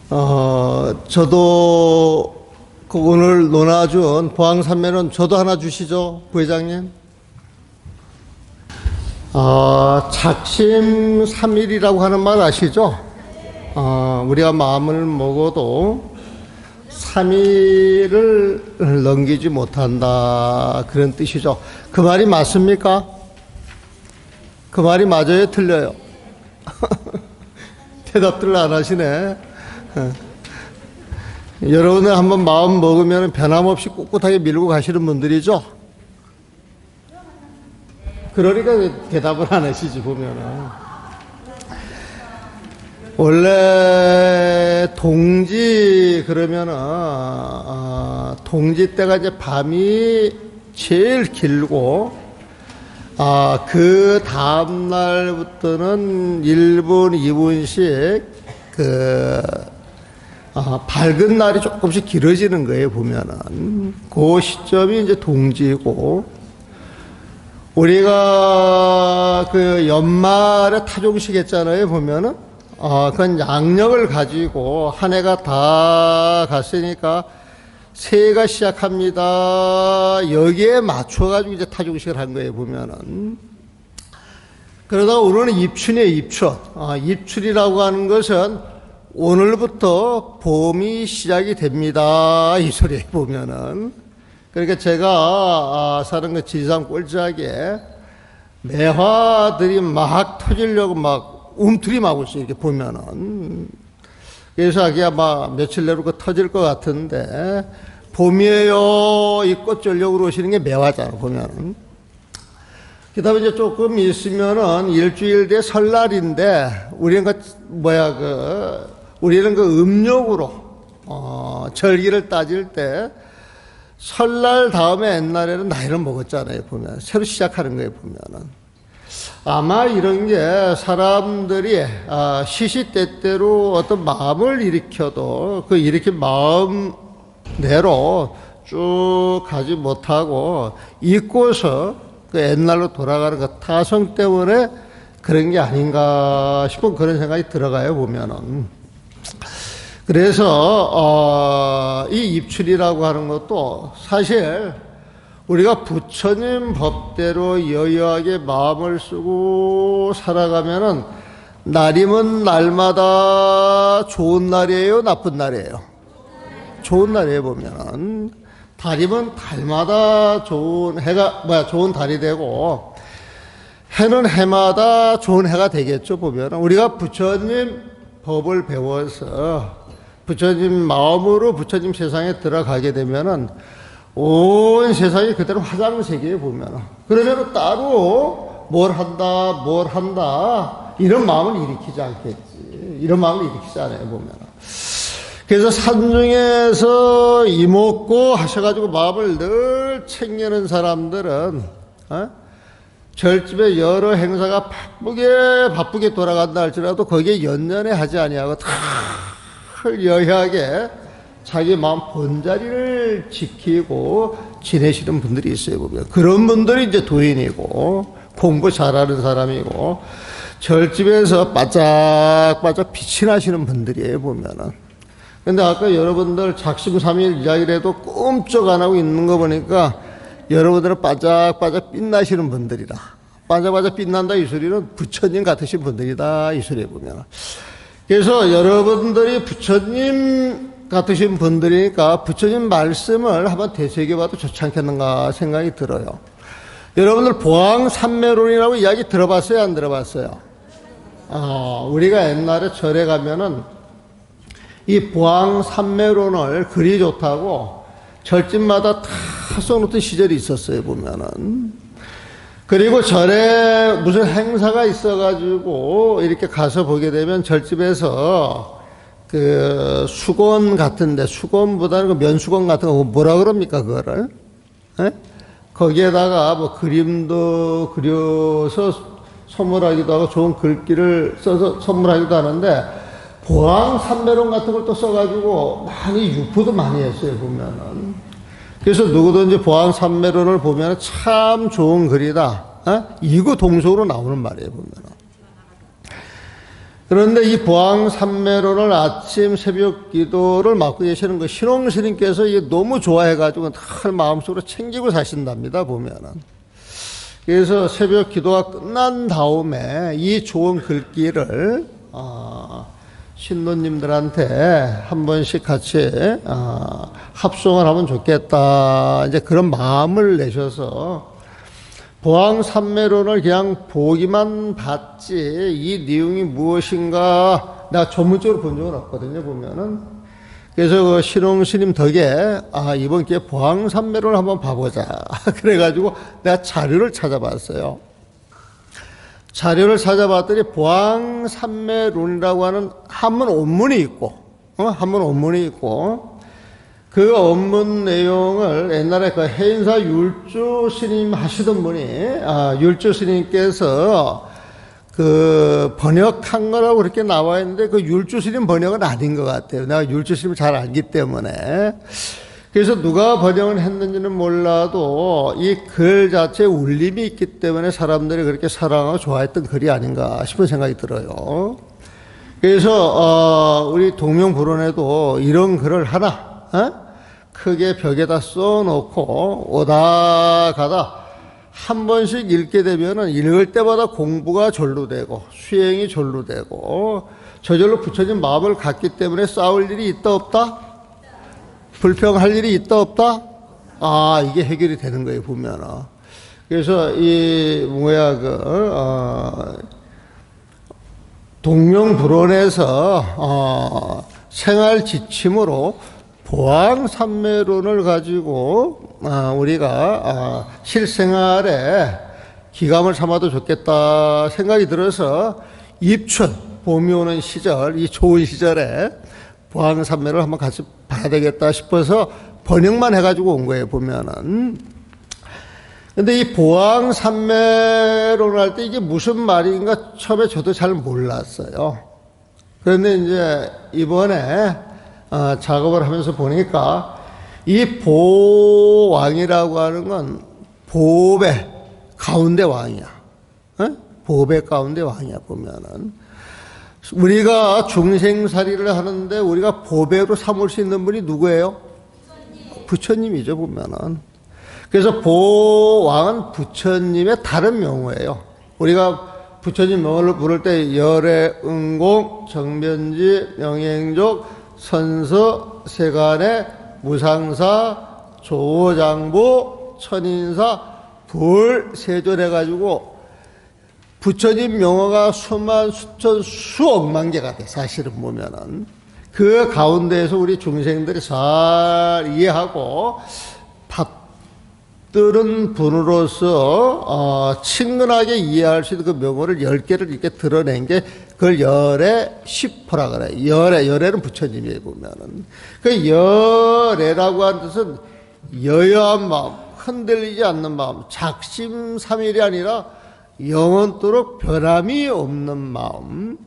저도 오늘 논아준 보항산매론 저도 하나 주시죠, 부회장님. 작심삼일이라고 하는 말 아시죠? 우리가 마음을 먹어도 3일을 넘기지 못한다, 그런 뜻이죠. 그 말이 맞습니까? 그 말이 맞아요, 틀려요? 대답들을 안 하시네. 여러분은 한번 마음 먹으면 변함없이 꿋꿋하게 밀고 가시는 분들이죠? 그러니까 대답을 안 하시지, 보면은. 원래 동지 그러면은 동지 때가 이제 밤이 제일 길고 그 다음 날부터는 1분, 2분씩 밝은 날이 조금씩 길어지는 거예요, 보면은. 그 시점이 이제 동지고, 우리가 그 연말에 타종식 했잖아요, 보면은. 그건 양력을 가지고 한 해가 다 갔으니까 새해가 시작합니다. 여기에 맞춰가지고 이제 타종식을 한 거예요, 보면은. 그러다가 오늘은 입춘이에요, 입춘. 입춘이라고 하는 것은 오늘부터 봄이 시작이 됩니다, 이 소리에 보면은. 그러니까 제가 사는 그 지리산 꼴짝에 매화들이 막 터지려고 막 움트림하고 있어요, 이렇게 보면은. 그래서 아마 며칠 내로 터질 것 같은데, 봄이에요, 이 꽃 전력으로 오시는 게 매화잖아, 보면은. 그 다음에 이제 조금 있으면은 일주일 뒤에 설날인데, 우리는 우리는 그 음력으로, 절기를 따질 때, 설날 다음에 옛날에는 나이를 먹었잖아요, 보면. 새로 시작하는 거예요, 보면은. 아마 이런 게 사람들이 시시때때로 어떤 마음을 일으켜도 그 일으킨 마음대로 쭉 가지 못하고 잊고서 그 옛날로 돌아가는 그 타성 때문에 그런 게 아닌가 싶은 그런 생각이 들어가요, 보면은. 그래서 이 입출이라고 하는 것도 사실 우리가 부처님 법대로 여유하게 마음을 쓰고 살아가면은 날이면 날마다 좋은 날이에요, 나쁜 날이에요? 좋은 날이에요, 보면은. 달이면 달마다 좋은 좋은 달이 되고, 해는 해마다 좋은 해가 되겠죠, 보면은. 우리가 부처님 법을 배워서 부처님 마음으로 부처님 세상에 들어가게 되면은 온 세상이 그대로 화장세계에 보면, 그러면 따로 뭘 한다 이런 마음을 일으키지 않겠지. 이런 마음을 일으키지 않아요, 보면. 그래서 산중에서 이목고 하셔가지고 마음을 늘 챙기는 사람들은 절집에 여러 행사가 바쁘게 돌아간다 할지라도 거기에 연연해 하지 아니하고 다 여하게 자기 마음 본자리를 지키고 지내시는 분들이 있어요, 보면. 그런 분들이 이제 도인이고, 공부 잘하는 사람이고, 절집에서 바짝바짝 빛이 나시는 분들이에요, 보면은. 근데 아까 여러분들 작심삼일 이야기를 해도 꼼짝 안 하고 있는 거 보니까 여러분들은 바짝바짝 빛나시는 분들이다. 바짝바짝 빛난다, 이 소리는 부처님 같으신 분들이다, 이 소리에 보면. 그래서 여러분들이 부처님 같으신 분들이니까 부처님 말씀을 한번 되새겨봐도 좋지 않겠는가 생각이 들어요. 여러분들 보항산매론이라고 이야기 들어봤어요, 안 들어봤어요? 우리가 옛날에 절에 가면은 이 보항산매론을 그리 좋다고 절집마다 다 써놓던 시절이 있었어요, 보면은. 그리고 절에 무슨 행사가 있어가지고 이렇게 가서 보게 되면 절집에서 그 수건 같은데, 수건보다는 그 면수건 같은 거 뭐라 그럽니까, 그거를? 거기에다가 뭐 그림도 그려서 선물하기도 하고 좋은 글귀를 써서 선물하기도 하는데, 보항산매론 같은 걸 또 써가지고 많이 유포도 많이 했어요, 보면은. 그래서 누구든지 보항산매론을 보면 참 좋은 글이다, 이거 동서로 나오는 말이에요, 보면은. 그런데 이 보왕산매론을 아침 새벽 기도를 맡고 계시는 그 신홍스님께서 이게 너무 좋아해가지고 늘 마음속으로 챙기고 사신답니다, 보면은. 그래서 새벽 기도가 끝난 다음에 이 좋은 글귀를, 신도님들한테 한 번씩 같이, 합송을 하면 좋겠다. 이제 그런 마음을 내셔서 보왕산매론을 그냥 보기만 봤지 이 내용이 무엇인가 내가 전문적으로 본 적은 없거든요, 보면은. 그래서 그 신홍스님 덕에 이번 기회에 보왕산매론을 한번 봐보자 그래가지고 내가 자료를 찾아봤어요. 자료를 찾아봤더니 보왕산매론이라고 하는 한문 원문이 있고, 한문 원문이 있고, 그 원문 내용을 옛날에 그 해인사 율주 스님 하시던 분이, 율주 스님께서 그 번역한 거라고 그렇게 나와 있는데 그 율주 스님 번역은 아닌 것 같아요. 내가 율주 스님을 잘 알기 때문에. 그래서 누가 번역을 했는지는 몰라도 이 글 자체에 울림이 있기 때문에 사람들이 그렇게 사랑하고 좋아했던 글이 아닌가 싶은 생각이 들어요. 그래서 우리 동명불원에도 이런 글을 하나 크게 벽에다 써놓고 오다 가다 한 번씩 읽게 되면은 읽을 때마다 공부가 절로 되고 수행이 절로 되고 저절로 부처님 마음을 갖기 때문에 싸울 일이 있다 없다? 불평할 일이 있다 없다? 이게 해결이 되는 거예요, 보면은. 그래서 동명불원에서 생활 지침으로 보왕산매론을 가지고 우리가 실생활에 기감을 삼아도 좋겠다 생각이 들어서 입춘, 봄이 오는 시절, 이 좋은 시절에 보왕산매를 한번 같이 봐야 되겠다 싶어서 번역만 해가지고 온 거예요, 보면은. 근데 이 보왕산매론을 할 때 이게 무슨 말인가 처음에 저도 잘 몰랐어요. 그런데 이제 이번에 작업을 하면서 보니까 이 보왕이라고 하는 건 보배 가운데 왕이야. 보배 가운데 왕이야, 보면은. 우리가 중생살이를 하는데 우리가 보배로 삼을 수 있는 분이 누구예요? 부처님이죠, 보면은. 그래서 보왕은 부처님의 다른 명호예요. 우리가 부처님 명호를 부를 때 열애, 응공, 정변지, 명행족, 선서, 세간의 무상사, 조장부, 천인사, 불, 세존해가지고 부처님 명호가 수만, 수천, 수억만 개가 돼, 사실은 보면은. 그 가운데에서 우리 중생들이 잘 이해하고 받들은 분으로서 친근하게 이해할 수 있는 그 명호를 10개를 이렇게 드러낸 게 그걸 열애 10호라 그래. 열애는 부처님이에요, 보면은. 그 열애라고 하는 뜻은 여여한 마음, 흔들리지 않는 마음, 작심삼일이 아니라 영원토록 변함이 없는 마음.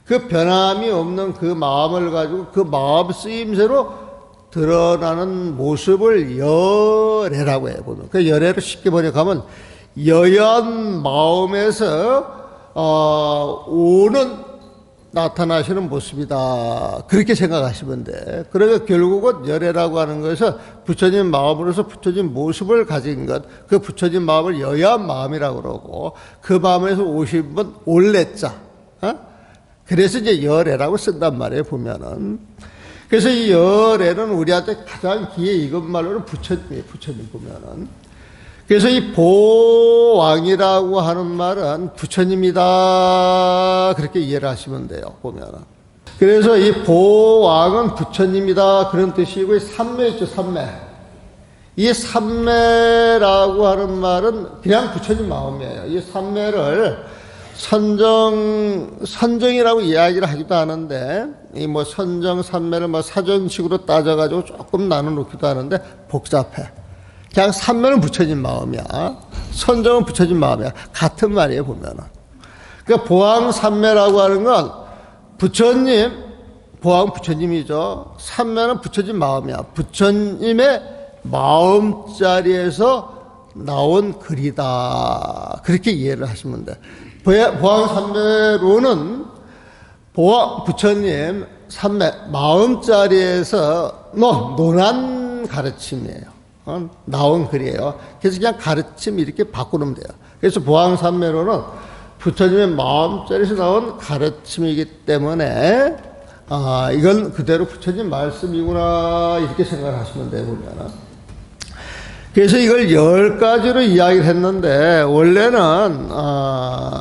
그 변함이 없는 그 마음을 가지고 그 마음 쓰임새로 드러나는 모습을 열애라고 해요, 보면. 그 열애를 쉽게 번역하면 여여한 마음에서 오는 나타나시는 모습이다. 그렇게 생각하시면 돼. 그러니까 결국은 열애라고 하는 것은 부처님 마음으로서 부처님 모습을 가진 것, 그 부처님 마음을 여여한 마음이라고 그러고, 그 마음에서 오신 분 올레자. 그래서 이제 열애라고 쓴단 말이에요, 보면은. 그래서 이 열애는 우리한테 가장 기회 익은 말로는 부처님이에요, 부처님 보면은. 그래서 이 보왕이라고 하는 말은 부처님이다. 그렇게 이해를 하시면 돼요, 보면은. 그래서 이 보왕은 부처님이다. 그런 뜻이고, 삼매 있죠, 삼매. 이 삼매라고 하는 말은 그냥 부처님 마음이에요. 이 삼매를 선정이라고 이야기를 하기도 하는데, 이 뭐 선정, 삼매를 뭐 사전식으로 따져가지고 조금 나눠놓기도 하는데, 복잡해. 그냥 삼매는 부처님 마음이야. 선정은 부처님 마음이야. 같은 말이에요, 보면은. 그러니까 보왕삼매라고 하는 건 부처님, 보왕 부처님이죠. 삼매는 부처님 마음이야. 부처님의 마음자리에서 나온 글이다. 그렇게 이해를 하시면 돼. 보왕삼매로는 부처님 삼매 마음자리에서 논한 가르침이에요. 나온 글이에요. 그래서 그냥 가르침 이렇게 바꾸면 돼요. 그래서 보왕삼매로는 부처님의 마음자리에서 나온 가르침이기 때문에 이건 그대로 부처님 말씀이구나 이렇게 생각을 하시면 돼요. 보면은. 그래서 이걸 10가지로 이야기를 했는데 원래는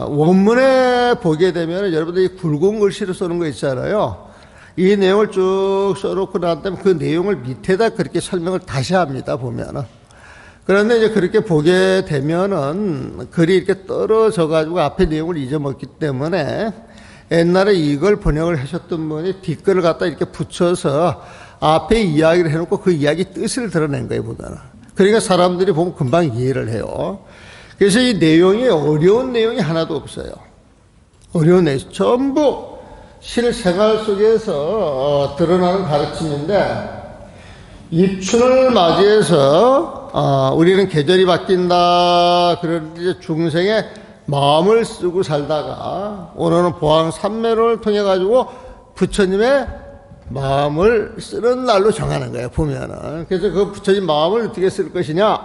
원문에 보게 되면 여러분들이 굵은 글씨로 쓰는 거 있잖아요. 이 내용을 쭉 써놓고 난 다음에 그 내용을 밑에다 그렇게 설명을 다시 합니다. 보면은. 그런데 이제 그렇게 보게 되면은 글이 이렇게 떨어져 가지고 앞에 내용을 잊어먹기 때문에 옛날에 이걸 번역을 하셨던 분이 뒷글을 갖다 이렇게 붙여서 앞에 이야기를 해놓고 그 이야기 뜻을 드러낸 거예요. 보면은. 그러니까 사람들이 보면 금방 이해를 해요. 그래서 이 내용이 어려운 내용이 하나도 없어요. 어려운 내용 전부 실생활 속에서 드러나는 가르침인데 입춘을 맞이해서 우리는 계절이 바뀐다. 그런 이제 중생의 마음을 쓰고 살다가 오늘은 보왕삼매론을 통해 가지고 부처님의 마음을 쓰는 날로 정하는 거예요. 보면은. 그래서 그 부처님 마음을 어떻게 쓸 것이냐?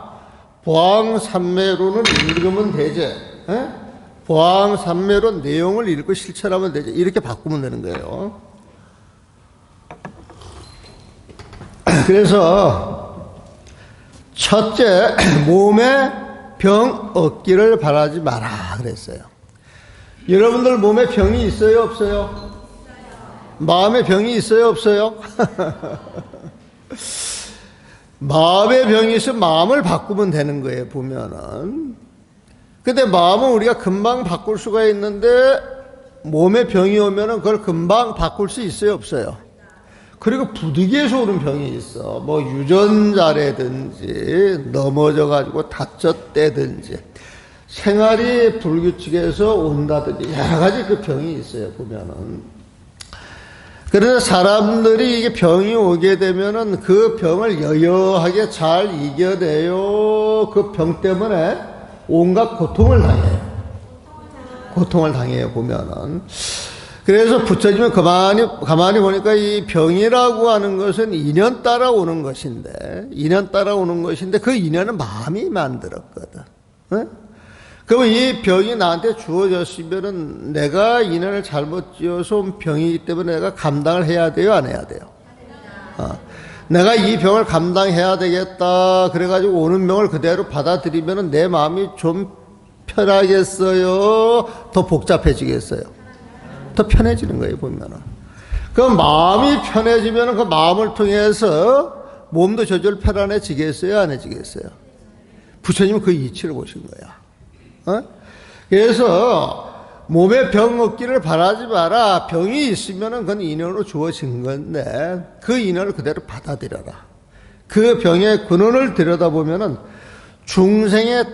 보왕삼매론을 읽으면 되지. 에? 보왕삼매론 내용을 읽고 실천하면 되지. 이렇게 바꾸면 되는 거예요. 그래서 첫째, 몸에 병 얻기를 바라지 마라 그랬어요. 여러분들 몸에 병이 있어요, 없어요? 마음에 병이 있어요, 없어요? 마음에 병이 있으면 마음을 바꾸면 되는 거예요, 보면은. 근데 마음은 우리가 금방 바꿀 수가 있는데 몸에 병이 오면은 그걸 금방 바꿀 수 있어요, 없어요? 그리고 부득이해서 오는 병이 있어. 뭐 유전자라든지 넘어져 가지고 다쳤다든지 생활이 불규칙해서 온다든지 여러 가지 그 병이 있어요, 보면은. 그래서 사람들이 이게 병이 오게 되면은 그 병을 여여하게 잘 이겨내요. 그 병 때문에 온갖 고통을 당해요. 고통을 당해요, 보면은. 그래서 부처님은 가만히 보니까 이 병이라고 하는 것은 인연 따라 오는 것인데, 그 인연은 마음이 만들었거든. 네? 그러면 이 병이 나한테 주어졌으면은 내가 인연을 잘못 지어서 온 병이기 때문에 내가 감당을 해야 돼요, 안 해야 돼요? 내가 이 병을 감당해야 되겠다. 그래가지고 오는 병을 그대로 받아들이면은 내 마음이 좀 편하겠어요? 더 복잡해지겠어요? 더 편해지는 거예요, 보면은. 그 마음이 편해지면은 그 마음을 통해서 몸도 저절로 편안해지겠어요, 안 해지겠어요? 부처님은 그 이치를 보신 거야. 그래서 몸에 병 얻기를 바라지 마라. 병이 있으면은 그건 인연으로 주어진 건데 그 인연을 그대로 받아들여라. 그 병의 근원을 들여다보면은 중생의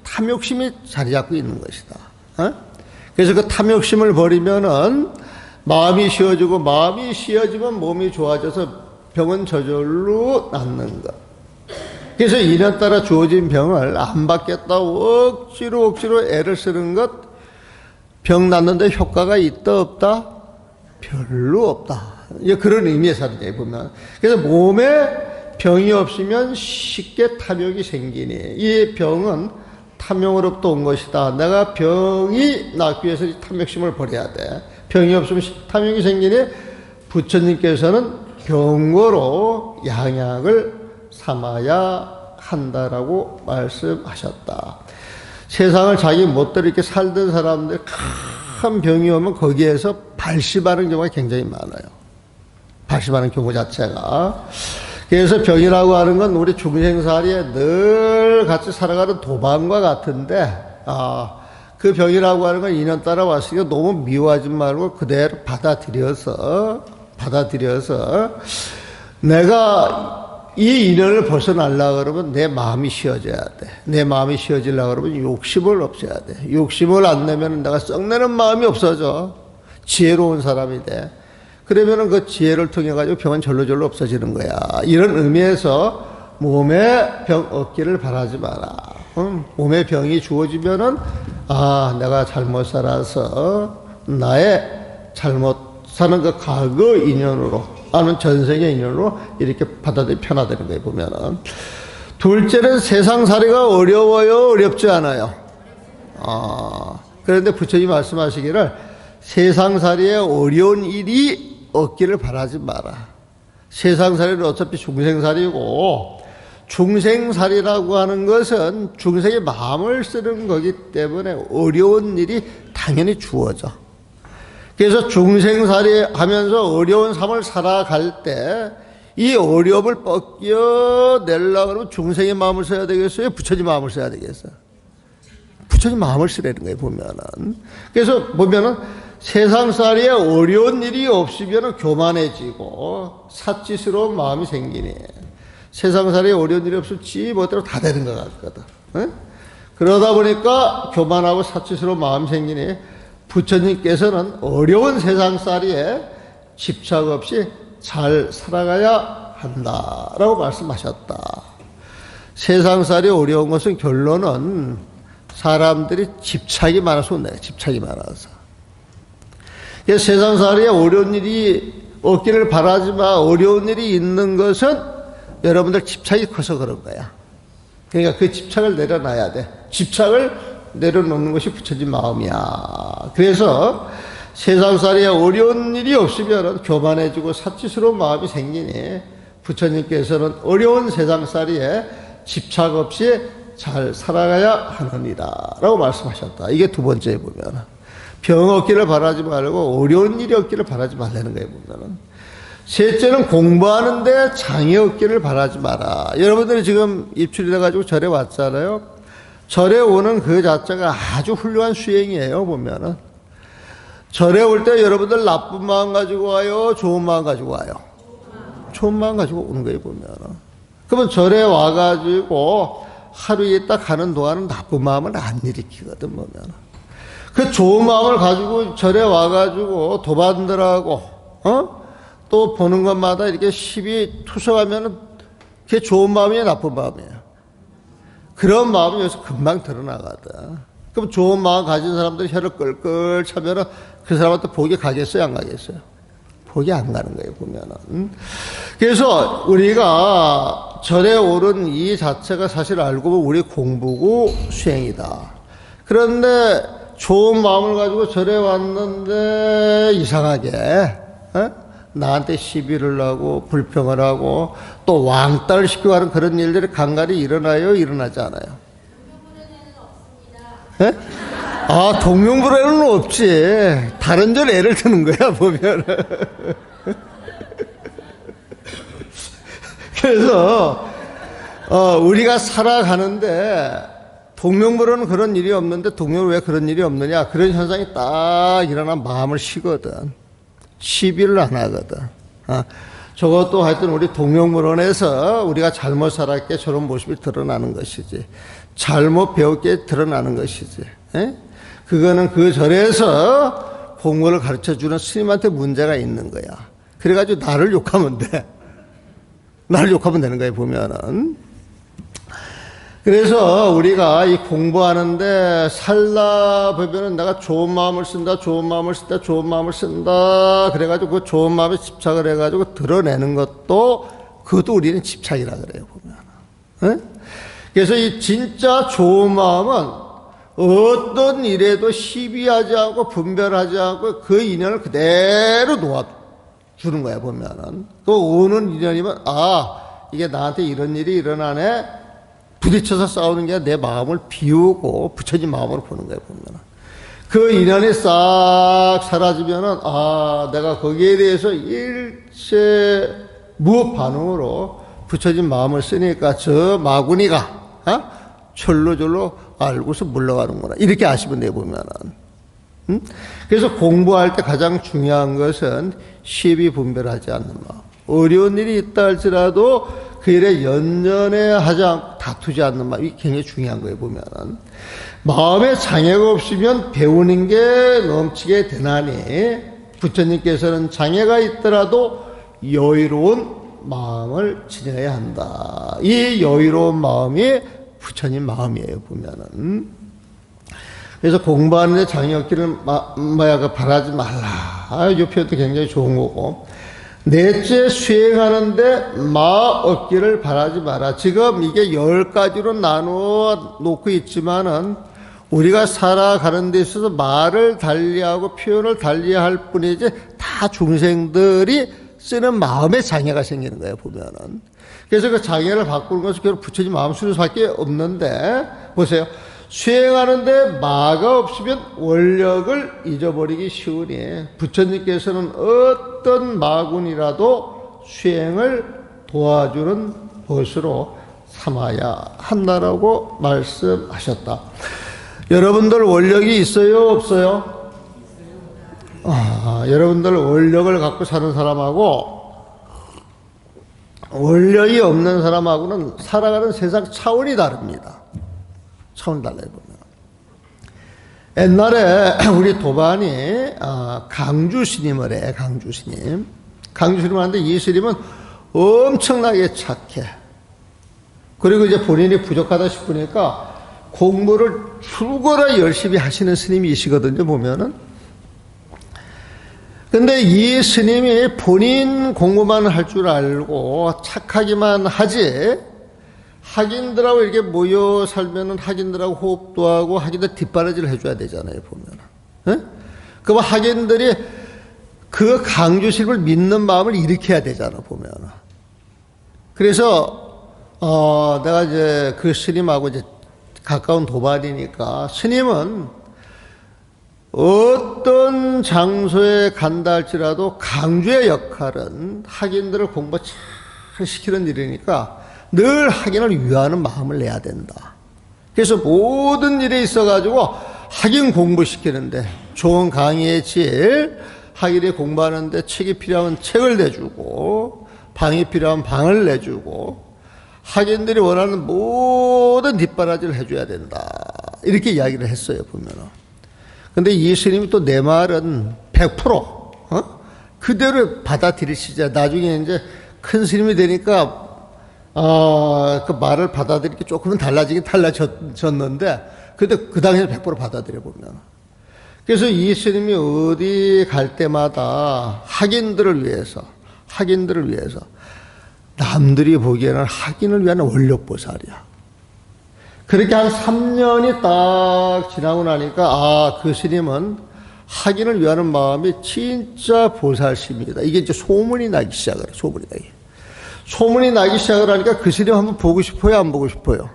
탐욕심이 자리 잡고 있는 것이다. 그래서 그 탐욕심을 버리면은 마음이 쉬어지고 마음이 쉬어지면 몸이 좋아져서 병은 저절로 낫는 것. 그래서 인연 따라 주어진 병을 안 받겠다 억지로 애를 쓰는 것, 병 낫는데 효과가 있다 없다? 별로 없다. 이제 그런 의미에서 하는 거예요, 보면. 그래서 몸에 병이 없으면 쉽게 탐욕이 생기니 이 병은 탐욕으로부터 온 것이다. 내가 병이 낫기 위해서 탐욕심을 버려야 돼. 병이 없으면 탐욕이 생기니 부처님께서는 경고로 양약을 삼아야 한다라고 말씀하셨다. 세상을 자기 멋대로 이렇게 살던 사람들 큰 병이 오면 거기에서 발심하는 경우가 굉장히 많아요. 발심하는 경우 자체가. 그래서 병이라고 하는 건 우리 중생살이에 늘 같이 살아가는 도방과 같은데 그 병이라고 하는 건 인연 따라 왔으니까 너무 미워하지 말고 그대로 받아들여서 내가 이 인연을 벗어나려고 그러면 내 마음이 쉬어져야 돼. 내 마음이 쉬어지려고 그러면 욕심을 없애야 돼. 욕심을 안 내면 내가 썩내는 마음이 없어져. 지혜로운 사람이 돼. 그러면은 그 지혜를 통해 가지고 병은 절로절로 없어지는 거야. 이런 의미에서 몸에 병 얻기를 바라지 마라. 몸에 병이 주어지면은 내가 잘못 살아서 나의 잘못 사는 그 과거 인연으로, 아는 전생의 인연으로 이렇게 받아들이 편하다는 거예요, 보면은. 둘째는 세상살이가 어려워요, 어렵지 않아요? 그런데 부처님이 말씀하시기를 세상살이에 어려운 일이 없기를 바라지 마라. 세상살이는 어차피 중생살이고, 중생살이라고 하는 것은 중생의 마음을 쓰는 거기 때문에 어려운 일이 당연히 주어져. 그래서 중생살이 하면서 어려운 삶을 살아갈 때 이 어려움을 벗겨내려고 그러면 중생의 마음을 써야 되겠어요? 부처님 마음을 써야 되겠어요? 부처님 마음을 쓰라는 거예요, 보면은. 그래서 보면은 세상살이에 어려운 일이 없으면 교만해지고 사치스러운 마음이 생기니, 세상살이에 어려운 일이 없으면 지 멋대로 다 되는 것 같거든. 응? 그러다 보니까 교만하고 사치스러운 마음이 생기니 부처님께서는 어려운 세상살이에 집착 없이 잘 살아가야 한다라고 말씀하셨다. 세상살이 어려운 것은 결론은 사람들이 집착이 많아서 온다. 집착이 많아서. 그래서 세상살이에 어려운 일이 없기를 바라지만 어려운 일이 있는 것은 여러분들 집착이 커서 그런 거야. 그러니까 그 집착을 내려놔야 돼. 집착을 내려놓는 것이 부처님 마음이야. 그래서 세상살이에 어려운 일이 없으면 교만해지고 사치스러운 마음이 생기니 부처님께서는 어려운 세상살이에 집착 없이 잘 살아가야 하느니라 라고 말씀하셨다. 이게 두 번째 보면 병 없기를 바라지 말고 어려운 일이 없기를 바라지 말라는 거예요, 보면은. 셋째는 공부하는데 장애 없기를 바라지 마라. 여러분들이 지금 입출이 돼가지고 절에 왔잖아요. 절에 오는 그 자체가 아주 훌륭한 수행이에요, 보면은. 절에 올 때 여러분들 나쁜 마음 가지고 와요? 좋은 마음 가지고 와요? 좋은 마음 가지고 오는 거예요, 보면은. 그러면 절에 와가지고 하루 있다 가는 동안은 나쁜 마음을 안 일으키거든, 보면은. 그 좋은 마음을 가지고 절에 와가지고 도반들하고, 또 보는 것마다 이렇게 시비 투성하면은 그게 좋은 마음이에요, 나쁜 마음이에요? 그런 마음이 여기서 금방 드러나거든. 그럼 좋은 마음 가진 사람들이 혀를 끌끌 차면은 그 사람한테 복이 가겠어요, 안 가겠어요? 복이 안 가는 거예요, 보면은. 그래서 우리가 절에 오른 이 자체가 사실 알고 보면 우리 공부고 수행이다. 그런데 좋은 마음을 가지고 절에 왔는데 이상하게 나한테 시비를 하고 불평을 하고 또 왕따를 시키고 하는 그런 일들이 간간히 일어나요, 일어나지 않아요? 예? 동명불에는 없지. 다른 절 애를 드는 거야, 보면은. 그래서, 우리가 살아가는데, 동명불에는 그런 일이 없는데, 동명불에 왜 그런 일이 없느냐? 그런 현상이 딱 일어나면 마음을 쉬거든. 시비를 안 하거든. 저것도 하여튼 우리 동명불원에서 우리가 잘못 살았기에 저런 모습이 드러나는 것이지. 잘못 배웠기에 드러나는 것이지. 에? 그거는 그 절에서 공부를 가르쳐주는 스님한테 문제가 있는 거야. 그래가지고 나를 욕하면 돼. 나를 욕하면 되는 거야, 보면은. 그래서 우리가 이 공부하는데 살다 보면은 내가 좋은 마음을 쓴다, 좋은 마음을 쓴다, 좋은 마음을 쓴다. 그래가지고 그 좋은 마음에 집착을 해가지고 드러내는 것도 그것도 우리는 집착이라 그래요, 보면. 그래서 이 진짜 좋은 마음은 어떤 일에도 시비하지 않고 분별하지 않고 그 인연을 그대로 놓아주는 거야, 보면은. 그 오는 인연이면, 이게 나한테 이런 일이 일어나네. 부딪혀서 싸우는 게 내 마음을 비우고 부처님 마음으로 보는 거예요, 보면은. 그 인연이 싹 사라지면은, 내가 거기에 대해서 일체 무업 반응으로 부처님 마음을 쓰니까 저 마구니가, 절로절로 알고서 물러가는구나. 이렇게 아시면 돼요, 보면은. 그래서 공부할 때 가장 중요한 것은 시비 분별하지 않는 마음. 어려운 일이 있다 할지라도 그 일에 연연해하지 않고 다투지 않는 마음. 이게 굉장히 중요한 거예요, 보면은. 마음에 장애가 없으면 배우는 게 넘치게 되나니 부처님께서는 장애가 있더라도 여유로운 마음을 지녀야 한다. 이 여유로운 마음이 부처님 마음이에요, 보면은. 그래서 공부하는데 장애 없기를 바라지 말라. 이 표현도 굉장히 좋은 거고. 넷째, 수행하는데 마 없기를 바라지 마라. 지금 이게 10가지로 나누어 놓고 있지만은 우리가 살아가는 데 있어서 말을 달리하고 표현을 달리할 뿐이지 다 중생들이 쓰는 마음에 장애가 생기는 거예요, 보면은. 그래서 그 장애를 바꾸는 것은 결국 부처님 마음 쓰는 수밖에 없는데, 보세요. 수행하는데 마가 없으면 원력을 잊어버리기 쉬우니 부처님께서는 어떤 마군이라도 수행을 도와주는 것으로 삼아야 한다라고 말씀하셨다. 여러분들 원력이 있어요, 없어요? 여러분들 원력을 갖고 사는 사람하고 원력이 없는 사람하고는 살아가는 세상 차원이 다릅니다. 차원이 달라요, 보면. 옛날에 우리 도반이 강주 스님을 해, 강주 스님. 강주 스님을 하는데 이 스님은 엄청나게 착해. 그리고 이제 본인이 부족하다 싶으니까 공부를 죽어라 열심히 하시는 스님이시거든요, 보면은. 근데 이 스님이 본인 공부만 할 줄 알고 착하기만 하지, 학인들하고 이렇게 모여 살면은 학인들하고 호흡도 하고 학인들 뒷바라지를 해줘야 되잖아요, 보면은. 예? 그럼 학인들이 그 강주 스님을 믿는 마음을 일으켜야 되잖아, 보면은. 그래서, 내가 이제 그 스님하고 이제 가까운 도반이니까 스님은 어떤 장소에 간다 할지라도 강주의 역할은 학인들을 공부 잘 시키는 일이니까 늘 학인을 위하는 마음을 내야 된다. 그래서 모든 일에 있어가지고 학인 공부시키는데 좋은 강의의 질, 학인이 공부하는데 책이 필요하면 책을 내주고 방이 필요하면 방을 내주고 학인들이 원하는 모든 뒷바라지를 해줘야 된다. 이렇게 이야기를 했어요, 보면은. 근데 이 스님이 또 내 말은 100% 그대로 받아들이시자. 나중에 이제 큰 스님이 되니까 그 말을 받아들이기 조금은 달라지긴 달라졌는데 그때 그 당시에 100% 받아들여 보면. 그래서 이 스님이 어디 갈 때마다 학인들을 위해서 남들이 보기에는 학인을 위한 원력보살이야. 그렇게 한 3년이 딱 지나고 나니까 그 스님은 학인을 위하는 마음이 진짜 보살심이다. 이게 이제 소문이 나기 시작을 해요. 소문이 나기 시작을 하니까 그 스님 한번 보고 싶어요, 안 보고 싶어요?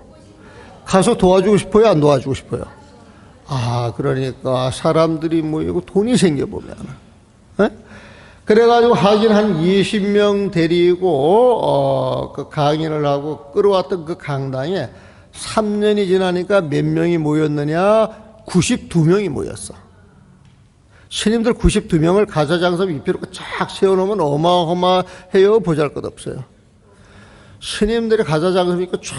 가서 도와주고 싶어요, 안 도와주고 싶어요? 그러니까 사람들이 모이고 돈이 생겨보면. 그래가지고 학인 한 20명 데리고 그 강의를 하고 끌어왔던 그 강당에 3년이 지나니까 몇 명이 모였느냐? 92명이 모였어. 스님들 92명을 가사장섭 입혀놓고 쫙 세워놓으면 어마어마해요. 보잘것없어요. 스님들이 가사장섭 입고 쫙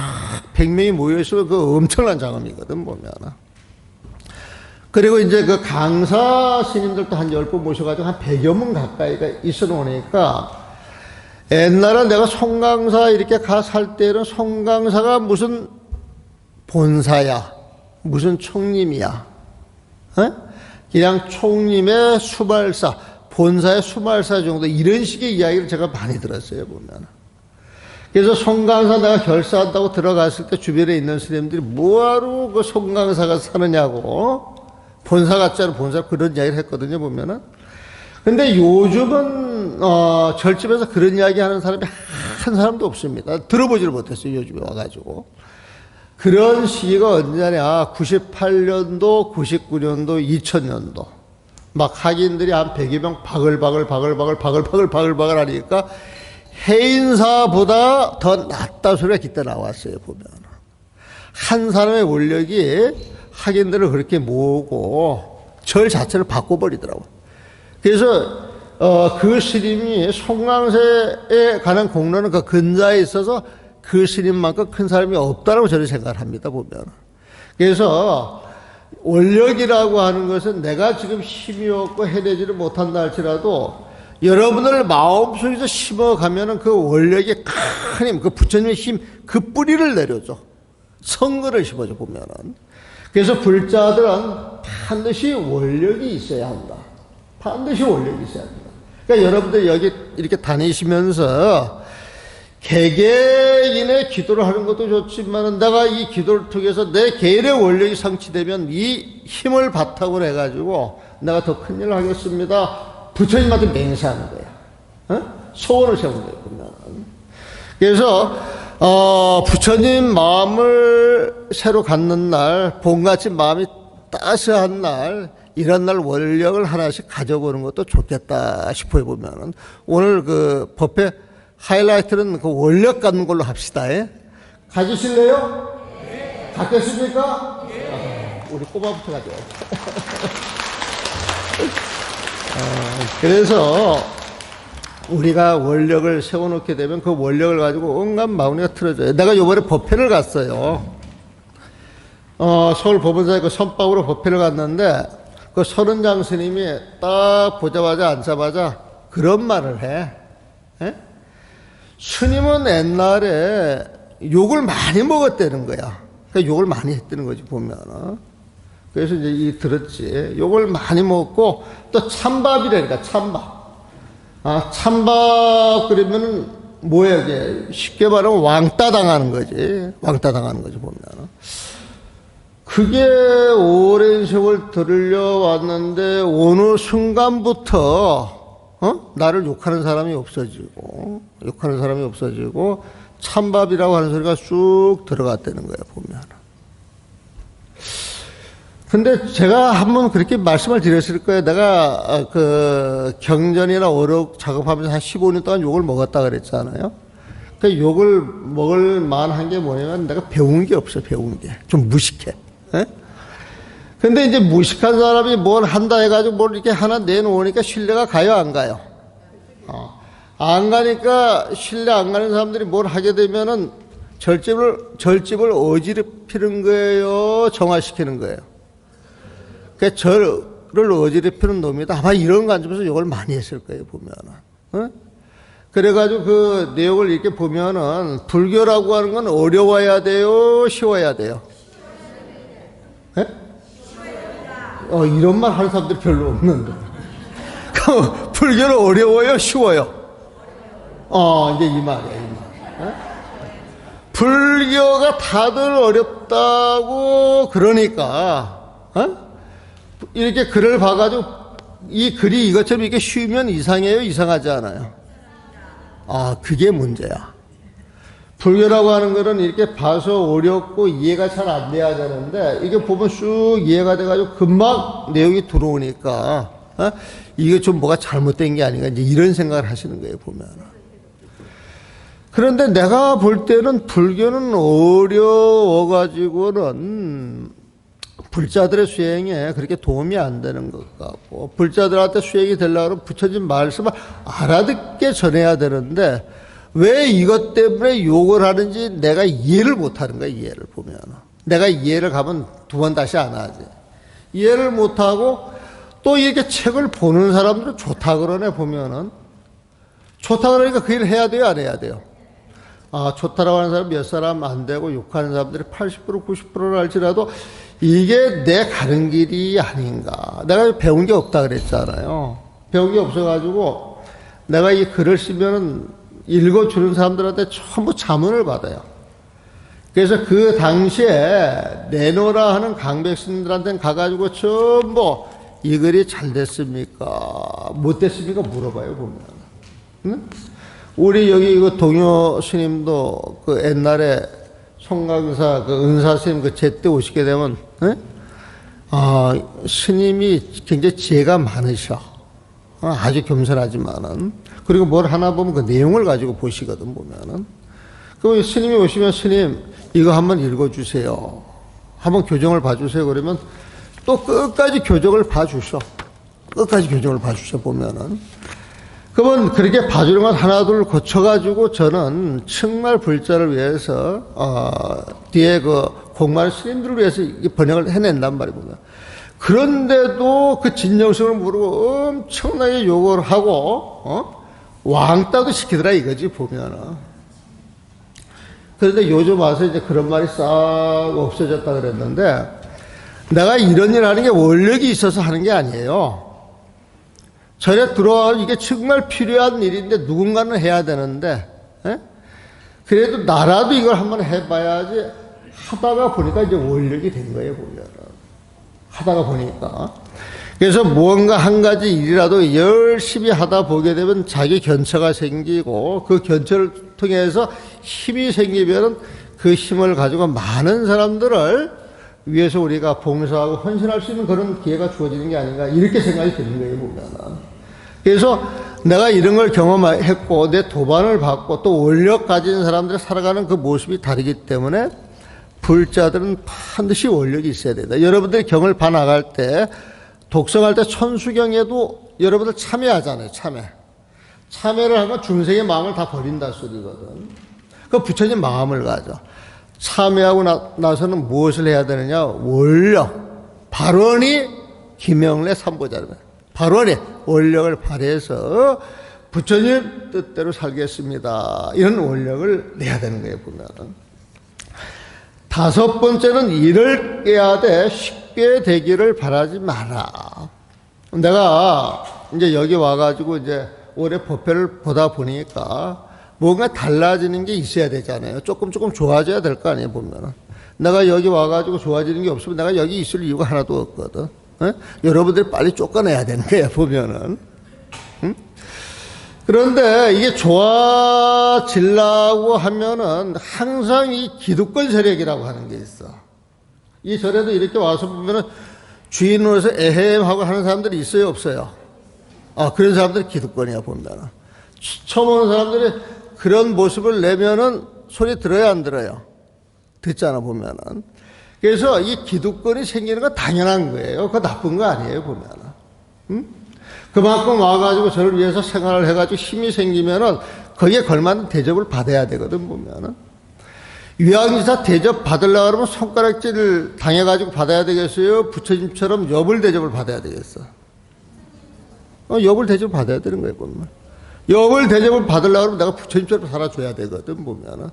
100명이 모여있으면 그 엄청난 장엄이거든, 보면. 그리고 이제 그 강사 스님들도 한 10분 모셔가지고 한 100여 명 가까이가 있어 놓으니까 옛날에 내가 송강사 이렇게 가 살 때는 송강사가 무슨 본사야, 무슨 총님이야, 그냥 총님의 수발사, 본사의 수발사 정도, 이런 식의 이야기를 제가 많이 들었어요, 보면. 그래서 송강사 내가 결사한다고 들어갔을 때 주변에 있는 스님들이 뭐하러 그 송강사가 사느냐고, 본사 같지 않은 본사, 그런 이야기를 했거든요, 보면은. 근데 요즘은, 절집에서 그런 이야기 하는 사람이 한 사람도 없습니다. 들어보지를 못했어요, 요즘에 와가지고. 그런 시기가 언제냐, 98년도, 99년도, 2000년도. 막 학인들이 한 100여 명 바글바글 하니까 해인사보다 더 낫다 소리가 그때 나왔어요, 보면. 한 사람의 원력이 학인들을 그렇게 모으고 절 자체를 바꿔버리더라고요. 그래서 그 스님이 송강세에 관한 공로는 그 근자에 있어서 그 스님만큼 큰 사람이 없다라고 저는 생각을 합니다, 보면. 그래서 원력이라고 하는 것은 내가 지금 힘이 없고 해내지를 못한다 할지라도 여러분을 마음속에서 심어가면은 그 원력의 큰 힘, 그 부처님의 힘, 그 뿌리를 내려줘. 선거를 심어줘 보면은. 그래서 불자들은 반드시 원력이 있어야 한다. 반드시 원력이 있어야 한다. 그러니까 여러분들 여기 이렇게 다니시면서 개개인의 기도를 하는 것도 좋지만 내가 이 기도를 통해서 내 개인의 원력이 성취되면 이 힘을 바탕으로 해가지고 내가 더 큰 일을 하겠습니다. 부처님한테 맹세하는 거야. 소원을 세우는 거예요. 보면. 그래서 부처님 마음을 새로 갖는 날, 봄같이 마음이 따스한 날, 이런 날 원력을 하나씩 가져보는 것도 좋겠다 싶어요. 보면은 오늘 그 법회 하이라이트는 그 원력 갖는 걸로 합시다. 가지실래요? 네. 갖겠습니까? 네. 우리 꼬마부터 가져요. 그래서 우리가 원력을 세워놓게 되면 그 원력을 가지고 온갖 마음이 틀어져요. 내가 이번에 법회를 갔어요. 서울 법원사에 그 선박으로 법회를 갔는데 그 선은장 스님이 딱 보자마자 앉자마자 그런 말을 해. 스님은 옛날에 욕을 많이 먹었다는 거야. 그러니까 욕을 많이 했다는 거지, 보면. 그래서 이제 들었지. 욕을 많이 먹고 또 찬밥이라니까, 찬밥. 찬밥 그러면은 뭐야, 이게. 쉽게 말하면 왕따 당하는 거지. 왕따 당하는 거지, 보면. 그게 오랜 세월 들려왔는데 어느 순간부터 나를 욕하는 사람이 없어지고 찬밥이라고 하는 소리가 쑥 들어갔다는 거야, 보면. 근데 제가 한번 그렇게 말씀을 드렸을 거예요. 내가 그 경전이나 어록 작업하면서 한 15년 동안 욕을 먹었다 그랬잖아요. 그 욕을 먹을 만한 게 뭐냐면 내가 배운 게 없어, 배운 게. 좀 무식해. 근데 이제 무식한 사람이 뭘 한다 해가지고 뭘 이렇게 하나 내놓으니까 신뢰가 가요, 안 가요? 안 가니까 신뢰 안 가는 사람들이 뭘 하게 되면은 절집을 어지럽히는 거예요, 정화시키는 거예요. 그러니까 절을 어지럽히는 놈이다. 아마 이런 관점에서 욕을 많이 했을 거예요, 보면은. 그래가지고 그 내용을 이렇게 보면은 불교라고 하는 건 어려워야 돼요, 쉬워야 돼요? 이런 말 하는 사람들이 별로 없는데. 그럼 불교는 어려워요, 쉬워요? 이제 이 말이야, 이 말. 불교가 다들 어렵다고 그러니까, 이렇게 글을 봐가지고 이 글이 이것처럼 이렇게 쉬우면 이상해요, 이상하지 않아요? 그게 문제야. 불교라고 하는 거는 이렇게 봐서 어렵고 이해가 잘 안 돼야 되는데 이게 보면 쑥 이해가 돼가지고 금방 내용이 들어오니까 이게 좀 뭐가 잘못된 게 아닌가 이제 이런 생각을 하시는 거예요, 보면. 그런데 내가 볼 때는 불교는 어려워가지고는 불자들의 수행에 그렇게 도움이 안 되는 것 같고 불자들한테 수행이 되려면 부처님 말씀을 알아듣게 전해야 되는데 왜 이것 때문에 욕을 하는지 내가 이해를 못하는 거야, 이해를 보면. 내가 이해를 가면 두 번 다시 안 하지. 이해를 못하고 또 이렇게 책을 보는 사람들은 좋다 그러네, 보면은. 좋다 그러니까 그 일을 해야 돼요, 안 해야 돼요? 좋다라고 하는 사람 몇 사람 안 되고 욕하는 사람들이 80% 90%를 할지라도 이게 내 가는 길이 아닌가. 내가 배운 게 없다 그랬잖아요. 배운 게 없어가지고 내가 이 글을 쓰면은 읽어주는 사람들한테 전부 자문을 받아요. 그래서 그 당시에 내놓으라 하는 강백스님들한테는 가가지고 전부 이 글이 잘 됐습니까? 못 됐습니까? 물어봐요, 보면. 응? 우리 여기 이거 동요 스님도 그 옛날에 송강사 그 은사 스님 그 제때 오시게 되면, 스님이 굉장히 지혜가 많으셔. 아주 겸손하지만은. 그리고 뭘 하나 보면 그 내용을 가지고 보시거든, 보면은. 그 스님이 오시면 스님, 이거 한번 읽어주세요. 한번 교정을 봐주세요. 그러면 또 끝까지 교정을 봐주셔. 끝까지 교정을 봐주셔, 보면은. 그러면 그렇게 봐주는 건 하나둘 거쳐가지고 저는 정말 불자를 위해서, 뒤에 그 공부하는 스님들을 위해서 번역을 해낸단 말이에요, 보면. 그런데도 그 진정성을 모르고 엄청나게 욕을 하고, 왕따도 시키더라 이거지, 보면은. 그런데 요즘 와서 이제 그런 말이 싹 없어졌다 그랬는데, 내가 이런 일 하는 게 원력이 있어서 하는 게 아니에요. 절에 들어와 이게 정말 필요한 일인데 누군가는 해야 되는데, 그래도 나라도 이걸 한번 해봐야지 하다가 보니까 이제 원력이 된 거예요, 보면. 하다가 보니까. 그래서 무언가 한 가지 일이라도 열심히 하다 보게 되면 자기 견처가 생기고, 그 견처를 통해서 힘이 생기면 그 힘을 가지고 많은 사람들을 위해서 우리가 봉사하고 헌신할 수 있는 그런 기회가 주어지는 게 아닌가, 이렇게 생각이 드는 거예요, 보면. 그래서 내가 이런 걸 경험했고, 내 도반을 받고, 또 원력 가진 사람들이 살아가는 그 모습이 다르기 때문에, 불자들은 반드시 원력이 있어야 된다. 여러분들이 경을 봐나갈 때, 독성할 때 천수경에도 여러분들 참여하잖아요, 참여를 하면 중생의 마음을 다 버린다 소리거든. 그 부처님 마음을 가져. 참여하고 나서는 무엇을 해야 되느냐? 원력. 발언이 김영래 삼보자르면. 발언에 원력을 발휘해서 부처님 뜻대로 살겠습니다. 이런 원력을 내야 되는 거예요, 보면. 다섯 번째는 일을 깨야 돼. 쉽게 되기를 바라지 마라. 내가 이제 여기 와가지고 이제 올해 법회를 보다 보니까 뭔가 달라지는 게 있어야 되잖아요. 조금 좋아져야 될 거 아니에요, 보면은. 내가 여기 와가지고 좋아지는 게 없으면 내가 여기 있을 이유가 하나도 없거든. 여러분들이 빨리 쫓아내야 되는 거야, 보면은. 그런데 이게 좋아지려고 하면은 항상 이 기득권 세력이라고 하는 게 있어. 이 절에도 이렇게 와서 보면은 주인으로서 에헴하고 하는 사람들이 있어요, 없어요? 그런 사람들이 기득권이야, 보면은. 처음 오는 사람들이 그런 모습을 내면은 소리 들어야 안 들어요? 듣잖아, 보면은. 그래서 이 기득권이 생기는 건 당연한 거예요. 그거 나쁜 거 아니에요, 보면은. 그만큼 와가지고 저를 위해서 생활을 해가지고 힘이 생기면은 거기에 걸맞는 대접을 받아야 되거든, 보면은. 유양지사 대접 받으려고 그러면 손가락질 당해가지고 받아야 되겠어요? 부처님처럼 여불 대접을 받아야 되겠어? 여불 대접을 받아야 되는 거예요, 보면. 여불 대접을 받으려고 그러면 내가 부처님처럼 살아줘야 되거든, 보면은.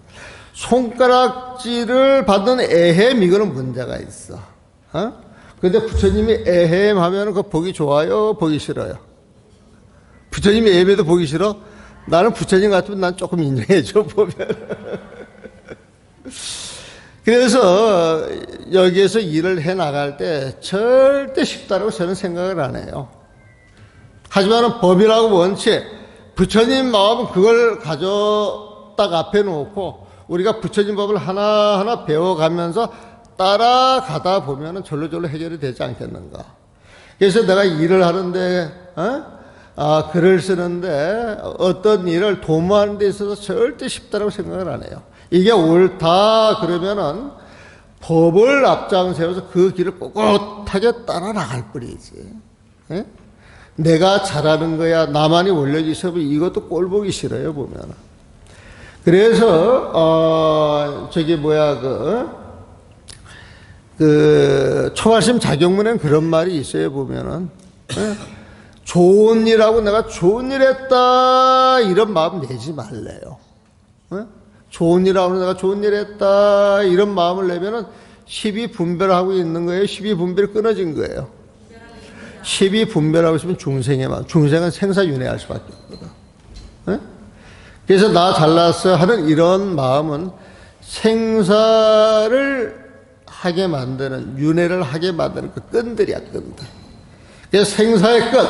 손가락질을 받는 에헴, 이거는 문제가 있어. 근데 부처님이 에헴 하면은 그거 보기 좋아요? 보기 싫어요? 부처님이 에헴해도 보기 싫어? 나는 부처님 같으면 난 조금 인정해줘, 보면. 그래서 여기에서 일을 해 나갈 때 절대 쉽다고 저는 생각을 안 해요. 하지만 법이라고 원칙, 부처님 마음은 그걸 가져 딱 앞에 놓고 우리가 부처님 법을 하나하나 배워가면서 따라가다 보면은 절로절로 해결이 되지 않겠는가. 그래서 내가 일을 하는데, 글을 쓰는데 어떤 일을 도모하는 데 있어서 절대 쉽다고 생각을 안 해요. 이게 옳다 그러면은 법을 앞장 세워서 그 길을 꼿꼿하게 따라 나갈 뿐이지. 내가 잘하는 거야, 나만이 원력이 있으면 이것도 꼴 보기 싫어요, 보면. 그래서 초발심 자경문에는 그런 말이 있어요, 보면은. 좋은 일하고 내가 좋은 일 했다, 이런 마음 내지 말래요. 좋은 일하고 내가 좋은 일 했다, 이런 마음을 내면은 12분별하고 있는 거예요. 12분별이 끊어진 거예요. 12분별하고 있으면 중생의 마음, 중생은 생사윤회할 수밖에 없거든. 그래서 나 잘났어 하는 이런 마음은 생사를 하게 만드는, 윤회를 하게 만드는 그 끈들이야, 끈들. 그래서 생사의 끈,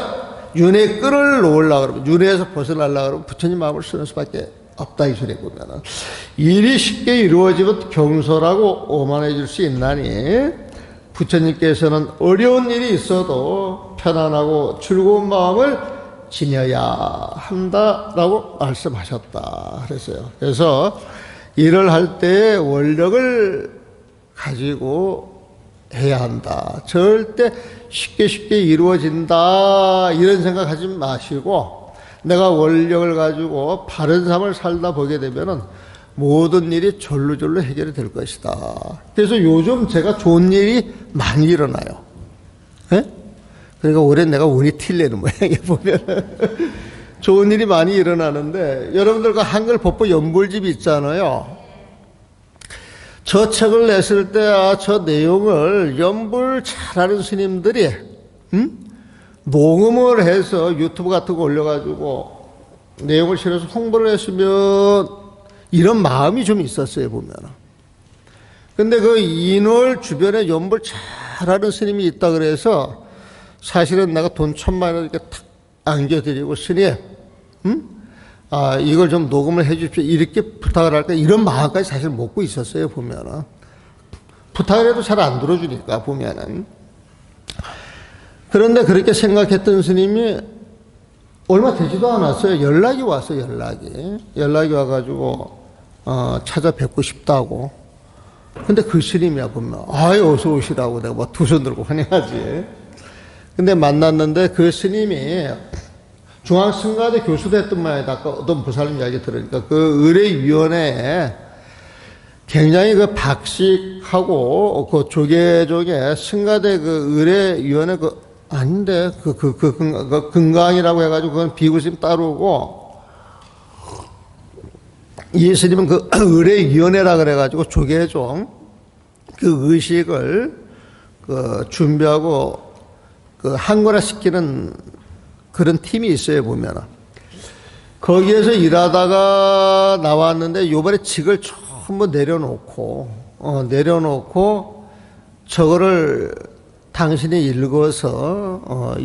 윤회의 끈을 놓으려고 그러면, 윤회에서 벗어나려고 그러면 부처님 마음을 쓰는 수밖에 없다, 이 소리 보면은. 일이 쉽게 이루어지면 경솔하고 오만해질 수 있나니, 부처님께서는 어려운 일이 있어도 편안하고 즐거운 마음을 지녀야 한다라고 말씀하셨다 그랬어요. 그래서 일을 할 때 원력을 가지고 해야 한다. 절대 쉽게 이루어진다 이런 생각하지 마시고, 내가 원력을 가지고 바른 삶을 살다 보게 되면은 모든 일이 절로절로 해결이 될 것이다. 그래서 요즘 제가 좋은 일이 많이 일어나요. 그러니까 올해 내가 운이 튈래는 모양이에요, 보면. 좋은 일이 많이 일어나는데, 여러분들과 한글 법보 연불집 있잖아요. 저 책을 냈을 때, 저 내용을 연불 잘하는 스님들이, 녹음을 해서 유튜브 같은 거 올려가지고, 내용을 실어서 홍보를 했으면, 이런 마음이 좀 있었어요, 보면. 근데 그 인월 주변에 연불 잘하는 스님이 있다 그래서, 사실은 내가 돈 1,000만 원 이렇게 탁 안겨드리고, 스님, 이걸 좀 녹음을 해 주십시오. 이렇게 부탁을 할까? 이런 마음까지 사실 먹고 있었어요, 보면은. 부탁을 해도 잘 안 들어주니까, 보면은. 그런데 그렇게 생각했던 스님이 얼마 되지도 않았어요. 연락이 왔어요, 연락이 와가지고, 찾아뵙고 싶다고. 근데 그 스님이야, 보면. 어서 오시라고 내가 뭐 두 손 들고 환영하지. 근데 만났는데 그 스님이 중앙성가대 교수도 했던 모양이다. 아까 어떤 부사님 이야기 들으니까 그 의례위원회에 굉장히 그 박식하고 그 조계종에 성가대 그 의례위원회 아닌데 그 금강이라고 해가지고 그건 비구스님 따르고 이 스님은 그 의례위원회라 그래가지고 조계종 그 의식을 그 준비하고 그 한거라 시키는 그런 팀이 있어요, 보면. 거기에서 일하다가 나왔는데, 요번에 직을 전부 내려놓고, 저거를 당신이 읽어서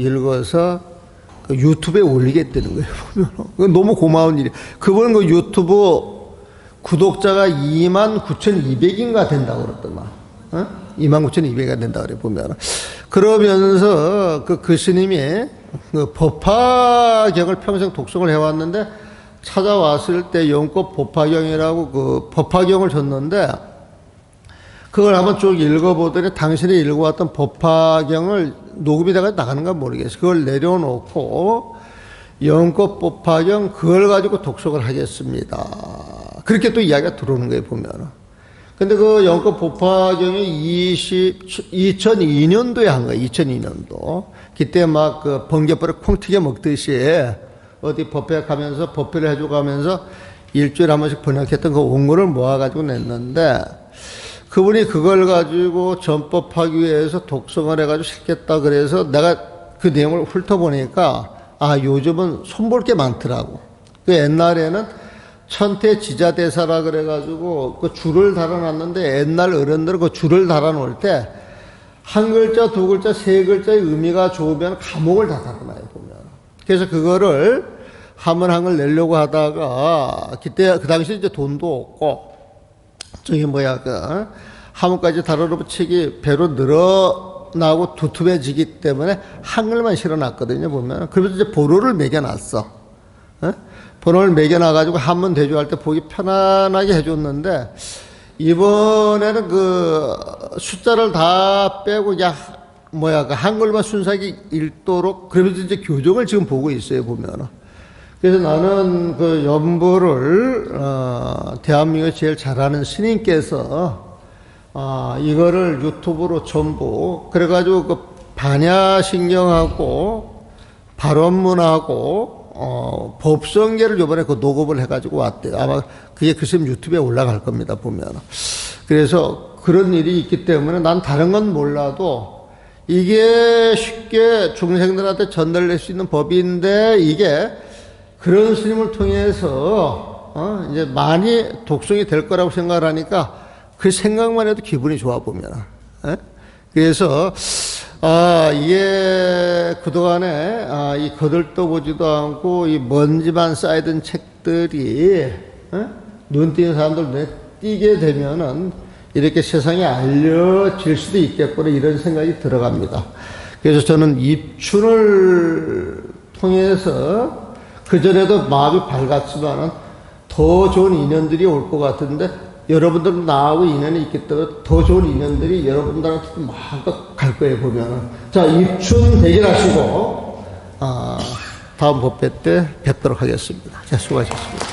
그 유튜브에 올리겠다는 거예요, 보면. 너무 고마운 일이. 그분 그 유튜브 구독자가 29,200인가 된다고 그랬더만. 29,200가 된다고 그래, 보면. 그러면서 그 스님이 그 법화경을 평생 독송을 해왔는데 찾아왔을 때 영꽃 법화경이라고 그 법화경을 줬는데 그걸 한번 쭉 읽어보더니 당신이 읽어왔던 법화경을 녹음이 돼가 나가는가 모르겠어요. 그걸 내려놓고 영꽃 법화경 그걸 가지고 독송을 하겠습니다. 그렇게 또 이야기가 들어오는 거예요, 보면. 근데 그 영꽃 법화경이 2002년도에 한 거예요, 2002년도. 그때 막 그 번개불에 콩 튀겨 먹듯이 어디 법회 가면서 법회를 해주고 가면서 일주일에 한 번씩 번역했던 그 원고를 모아가지고 냈는데 그분이 그걸 가지고 전법하기 위해서 독송을 해가지고 시켰다 그래서 내가 그 내용을 훑어보니까 요즘은 손볼 게 많더라고. 그 옛날에는 천태지자대사라 그래가지고 그 줄을 달아놨는데 옛날 어른들은 그 줄을 달아놓을 때 한 글자, 두 글자, 세 글자의 의미가 좋으면 감옥을 다 달아놔요, 보면. 그래서 그거를 한 번 내려고 하다가 그때 그 당시에 이제 돈도 없고 한문까지 달아놓은 책이 배로 늘어나고 두툼해지기 때문에 한글만 실어놨거든요, 보면. 그래서 이제 보로를 매겨놨어. 번호를 매겨놔가지고 한문 대조할 때 보기 편안하게 해줬는데, 이번에는 그 숫자를 다 빼고, 그 한글만 순수하게 읽도록, 그러면서 이제 교정을 지금 보고 있어요, 보면은. 그래서 나는 그 연보를, 대한민국에 제일 잘하는 스님께서, 이거를 유튜브로 전부, 그래가지고 그 반야신경하고, 발언문하고, 법성계를 요번에 그 녹음을 해가지고 왔대요. 아마 그게 그 스님 유튜브에 올라갈 겁니다, 보면. 그래서 그런 일이 있기 때문에 난 다른 건 몰라도 이게 쉽게 중생들한테 전달될 수 있는 법인데 이게 그런 스님을 통해서, 이제 많이 독송이 될 거라고 생각을 하니까 그 생각만 해도 기분이 좋아, 보면. 그래서, 이게 그동안에, 이 거들떠보지도 않고, 이 먼지만 쌓이던 책들이, 눈 띄는 사람들 눈에 띄게 되면은, 이렇게 세상에 알려질 수도 있겠구나, 이런 생각이 들어갑니다. 그래서 저는 입춘을 통해서, 그전에도 마음이 밝았지만은, 더 좋은 인연들이 올 것 같은데, 여러분들도 나하고 인연이 있기 때문에 더 좋은 인연들이 여러분들한테 막 갈 거예요, 보면은. 자, 입춘 대기하시고, 다음 법회 때 뵙도록 하겠습니다. 자, 수고하셨습니다.